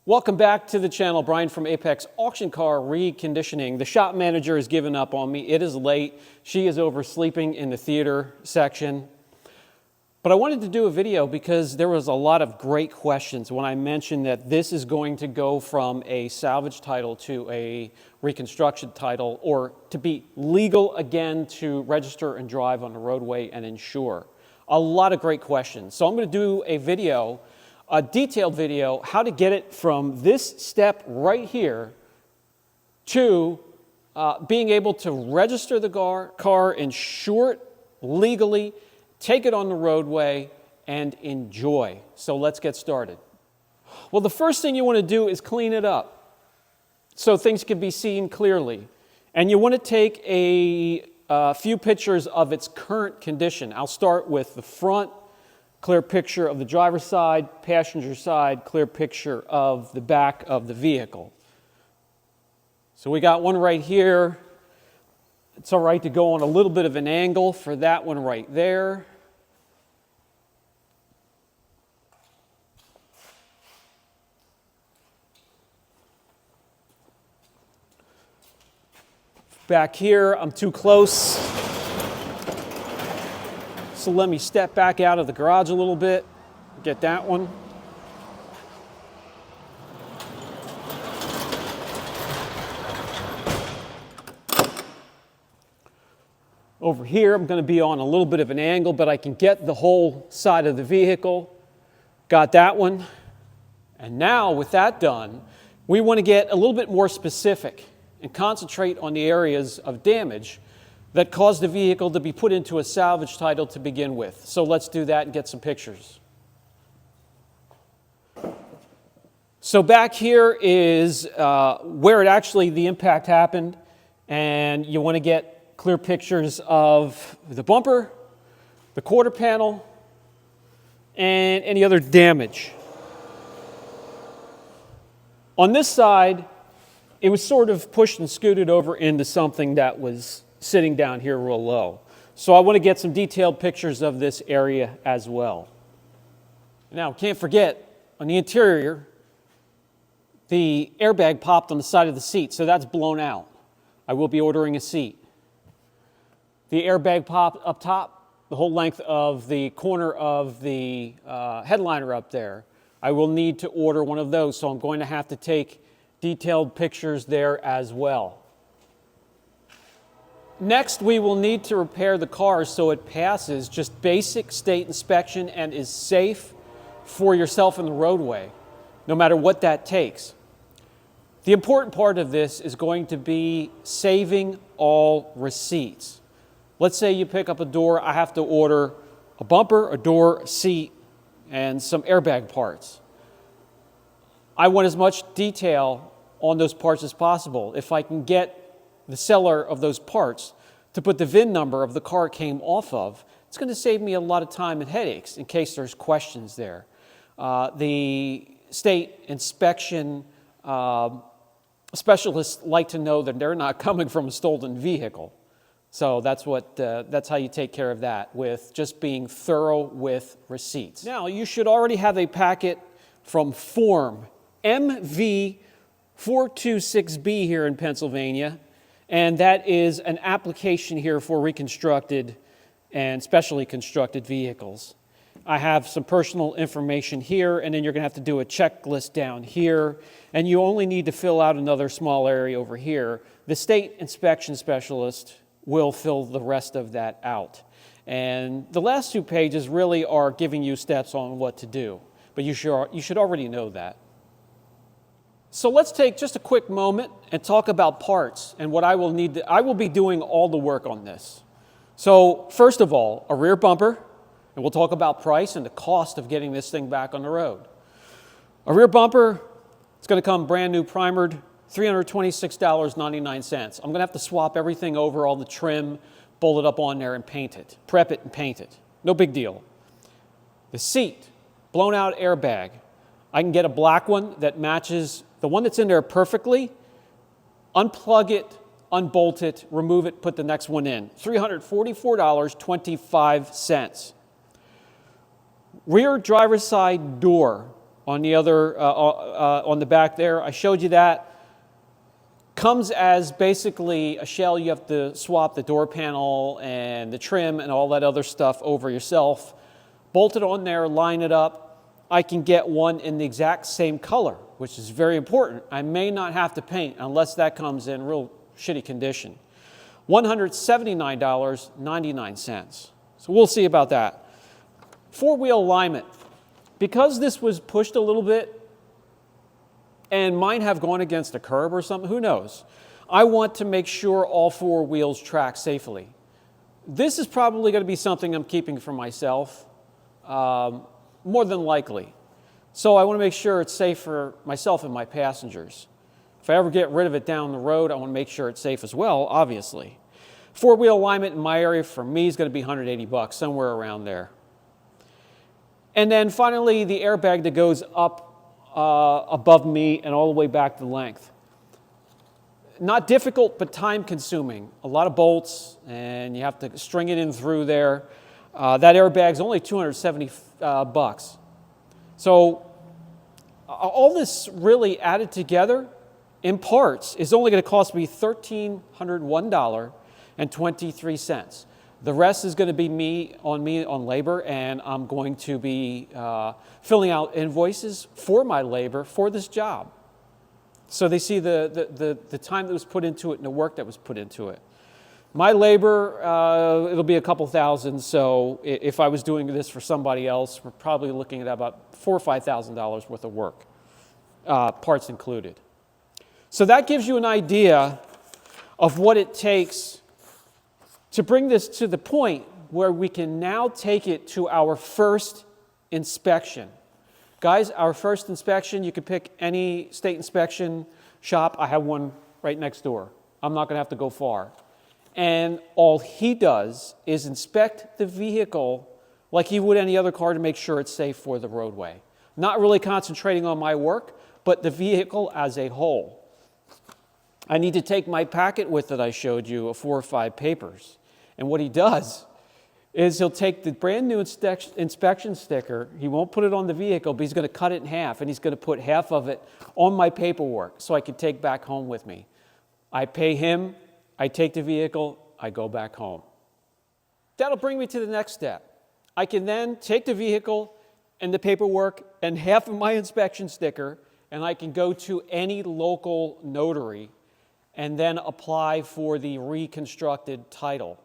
Welcome back to the channel. Brian from Apex Auction Car Reconditioning. The shop manager has given up on me. It is late. She is oversleeping in the theater section. But I wanted to do a video because there was a lot of great questions when I mentioned that this is going to go from a salvage title to a reconstruction title, or to be legal again to register and drive on the roadway and insure. A lot of great questions. So I'm going to do a video, a detailed video, how to get it from this step right here to being able to register the car, insure it legally, take it on the roadway, and enjoy. So let's get started. Well, the first thing you want to do is clean it up so things can be seen clearly. And you want to take a few pictures of its current condition. I'll start with the front, clear picture of the driver's side, passenger side, clear picture of the back of the vehicle. So we got one right here. It's all right to go on a little bit of an angle for that one right there. Back here, I'm too close. So let me step back out of the garage a little bit, get that one. Over here, I'm going to be on a little bit of an angle, but I can get the whole side of the vehicle. Got that one. And now, with that done, we want to get a little bit more specific and concentrate on the areas of damage that caused the vehicle to be put into a salvage title to begin with. So let's do that and get some pictures. So back here is where the impact happened, and you want to get clear pictures of the bumper, the quarter panel, and any other damage. On this side, it was sort of pushed and scooted over into something that was sitting down here real low. So I want to get some detailed pictures of this area as well. Now, can't forget, on the interior, the airbag popped on the side of the seat, so that's blown out. I will be ordering a seat. The airbag popped up top, the whole length of the corner of the headliner up there. I will need to order one of those, so I'm going to have to take detailed pictures there as well. Next, we will need to repair the car so it passes just basic state inspection and is safe for yourself in the roadway, no matter what that takes. The important part of this is going to be saving all receipts. Let's say you pick up a door, I have to order a bumper, a door, a seat, and some airbag parts. I want as much detail on those parts as possible. If I can get the seller of those parts to put the VIN number of the car it came off of, it's going to save me a lot of time and headaches in case there's questions there. The state inspection specialists like to know that they're not coming from a stolen vehicle. So that's how you take care of that, with just being thorough with receipts. Now, you should already have a packet from Form MV426B here in Pennsylvania, and that is an application here for reconstructed and specially constructed vehicles. I have some personal information here, and then you're going to have to do a checklist down here, and you only need to fill out another small area over here. The state inspection specialist will fill the rest of that out. And the last 2 pages really are giving you steps on what to do, but you should already know that. So let's take just a quick moment and talk about parts and what I will need to. I will be doing all the work on this. So first of all, a rear bumper, and we'll talk about price and the cost of getting this thing back on the road. A rear bumper, it's going to come brand new primered, $326.99. I'm going to have to swap everything over, all the trim, bolt it up on there and paint it. Prep it and paint it. No big deal. The seat, blown out airbag. I can get a black one that matches the one that's in there perfectly. Unplug it, unbolt it, remove it, put the next one in. $344.25. Rear driver's side door. on the other, on the back there. I showed you that. Comes as basically a shell. You have to swap the door panel and the trim and all that other stuff over yourself. Bolt it on there, line it up. I can get one in the exact same color, which is very important. I may not have to paint unless that comes in real shitty condition. $179.99. So we'll see about that. Four-wheel alignment. Because this was pushed a little bit, and mine have gone against a curb or something, who knows? I want to make sure all four wheels track safely. This is probably going to be something I'm keeping for myself, more than likely. So I want to make sure it's safe for myself and my passengers. If I ever get rid of it down the road, I want to make sure it's safe as well, obviously. Four-wheel alignment in my area for me is going to be $180, somewhere around there. And then finally, the airbag that goes up above me and all the way back to length. Not difficult, but time-consuming. A lot of bolts, and you have to string it in through there. That airbag's only $270. So all this really added together in parts is only going to cost me $1,301.23. The rest is going to be me on labor, and I'm going to be filling out invoices for my labor for this job. So they see the time that was put into it and the work that was put into it. My labor, it'll be a couple thousand, so if I was doing this for somebody else, we're probably looking at about $4,000 or $5,000 worth of work, parts included. So that gives you an idea of what it takes to bring this to the point where we can now take it to our first inspection. Guys, our first inspection, you can pick any state inspection shop. I have one right next door. I'm not going to have to go far. And all he does is inspect the vehicle like he would any other car to make sure it's safe for the roadway. Not really concentrating on my work, but the vehicle as a whole. I need to take my packet with that I showed you of 4 or 5 papers. And what he does is he'll take the brand new inspection sticker, he won't put it on the vehicle, but he's going to cut it in half, and he's going to put half of it on my paperwork so I can take back home with me. I pay him, I take the vehicle, I go back home. That'll bring me to the next step. I can then take the vehicle and the paperwork and half of my inspection sticker, and I can go to any local notary and then apply for the reconstructed title.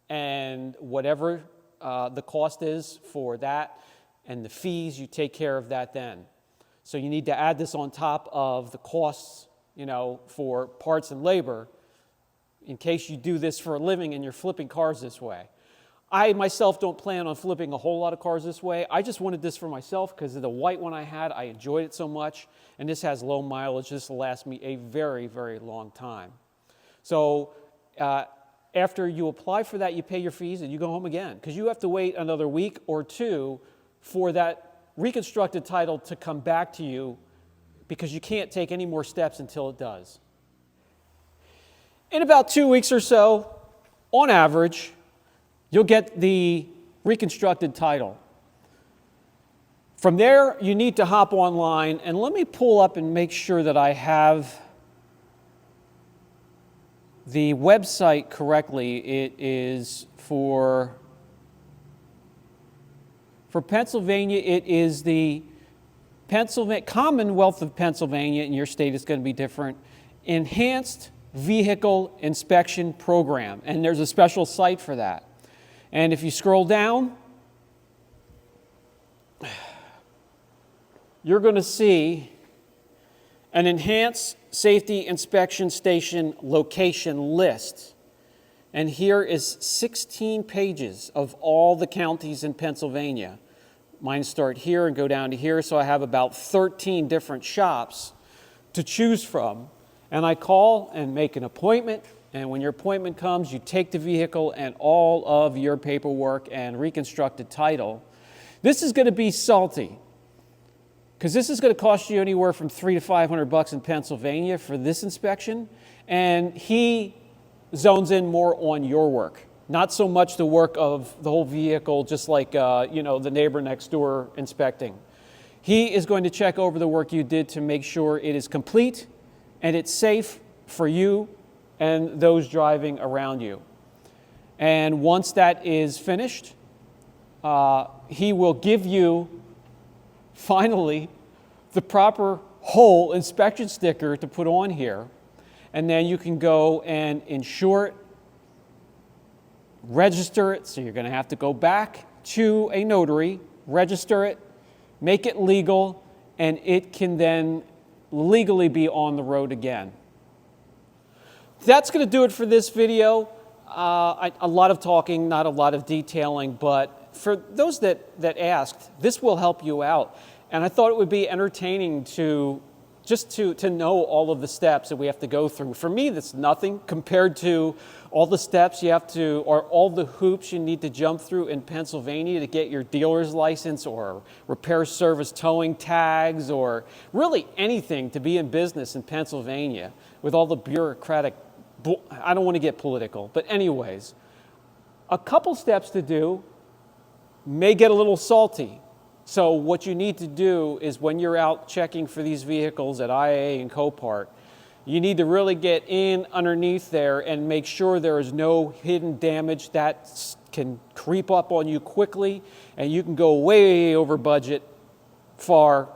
And whatever the cost is for that and the fees, you take care of that then. So you need to add this on top of the costs, for parts and labor in case you do this for a living and you're flipping cars this way. I myself don't plan on flipping a whole lot of cars this way. I just wanted this for myself because of the white one I had. I enjoyed it so much, and this has low mileage. This will last me a very, very long time. So after you apply for that, you pay your fees and you go home again because you have to wait another week or two for that reconstructed title to come back to you because you can't take any more steps until it does. In about 2 weeks or so, on average, you'll get the reconstructed title. From there, you need to hop online, and let me pull up and make sure that I have the website correctly. It is for Pennsylvania, it is the Commonwealth of Pennsylvania. In your state, it's going to be different. Enhanced Vehicle Inspection Program, and there's a special site for that. And if you scroll down, you're going to see an enhanced safety inspection station location list. And here is 16 pages of all the counties in Pennsylvania. Mine start here and go down to here, so I have about 13 different shops to choose from. And I call and make an appointment, and when your appointment comes, you take the vehicle and all of your paperwork and reconstructed title. This is going to be salty, because this is going to cost you anywhere from $300 to $500 in Pennsylvania for this inspection, and he zones in more on your work, not so much the work of the whole vehicle, just like the neighbor next door inspecting. He is going to check over the work you did to make sure it is complete and it's safe for you and those driving around you. And once that is finished, he will give you, finally, the proper whole inspection sticker to put on here. And then you can go and insure it, register it. So you're going to have to go back to a notary, register it, make it legal, and it can then legally be on the road again. That's going to do it for this video. A lot of talking, not a lot of detailing, but for those that asked, this will help you out. And I thought it would be entertaining to know all of the steps that we have to go through. For me, that's nothing compared to all the steps you have to, or all the hoops you need to jump through in Pennsylvania to get your dealer's license or repair service towing tags or really anything to be in business in Pennsylvania with all the bureaucratic, I don't want to get political, but anyways, a couple steps to do may get a little salty. So what you need to do is when you're out checking for these vehicles at IAA and Copart, you need to really get in underneath there and make sure there is no hidden damage that can creep up on you quickly, and you can go way over budget far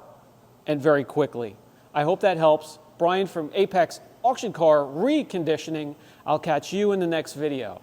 and very quickly. I hope that helps. Brian from Apex Auction Car Reconditioning. I'll catch you in the next video.